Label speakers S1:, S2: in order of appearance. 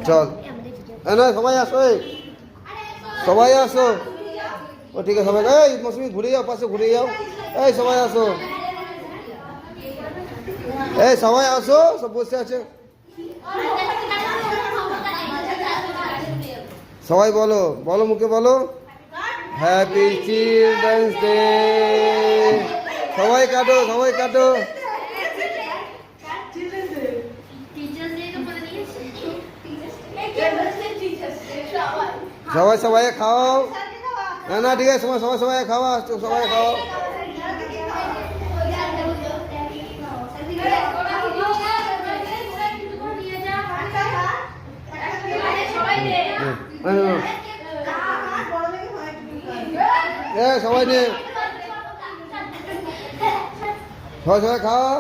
S1: চল না সবাই আসো, সবাই আসো। ও ঠিক আছে সবাই, এই মৌসুমি ঘুরে যাও, পাশে ঘুরে যাও। এই সবাই আসো, এই সবাই আসো, সব বসে আছে। সবাই বলো, বলো মুখে বলো, হ্যাপি চিলড্রেন্স ডে। সবাই কাটো, সবাই কাটো। সবাই সবাই খাও। না না ঠিক আছে, সবাই সবাই সবাই খাওয়া, সবাই খাও। সবাই নে, সবাই সবাই খাওয়া।